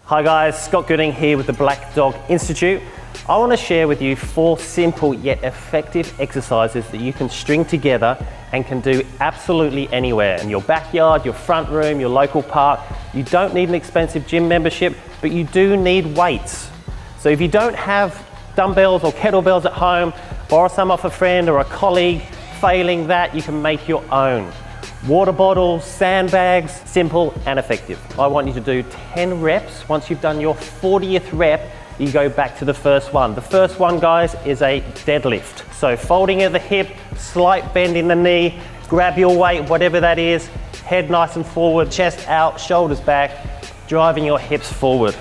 Hi guys, Scott Gooding here with the Black Dog Institute. I want to share with you 4 simple yet effective exercises that you can string together and can do absolutely anywhere. In your backyard, your front room, your local park. You don't need an expensive gym membership, but you do need weights. So if you don't have dumbbells or kettlebells at home, borrow some off a friend or a colleague. Failing that, you can make your own. Water bottles, sandbags, simple and effective. I want you to do 10 reps. Once you've done your 40th rep, you go back to the first one. The first one, guys, is a deadlift. So folding at the hip, slight bend in the knee, grab your weight, whatever that is, head nice and forward, chest out, shoulders back, driving your hips forward.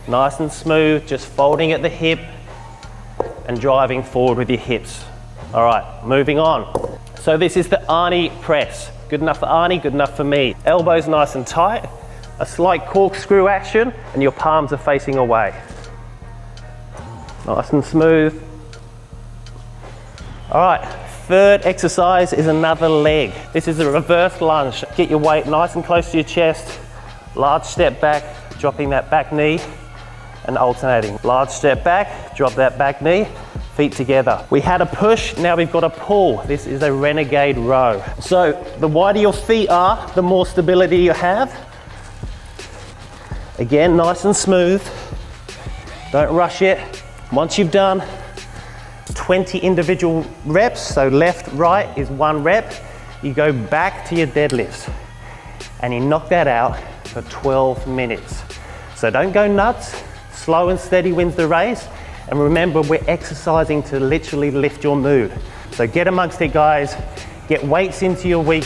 Nice and smooth, just folding at the hip and driving forward with your hips. All right, moving on. So this is the Arnie press. Good enough for Arnie, good enough for me. Elbows nice and tight, a slight corkscrew action, and your palms are facing away. Nice and smooth. All right, third exercise is another leg. This is a reverse lunge. Get your weight nice and close to your chest. Large step back, dropping that back knee and alternating. Large step back, drop that back knee, feet together. We had a push, now we've got a pull. This is a renegade row. So the wider your feet are, the more stability you have. Again, nice and smooth. Don't rush it. Once you've done 20 individual reps, so left, right is 1 rep, you go back to your deadlifts and you knock that out for 12 minutes. So don't go nuts. Slow and steady wins the race. And remember, we're exercising to literally lift your mood. So get amongst it, guys. Get weights into your week.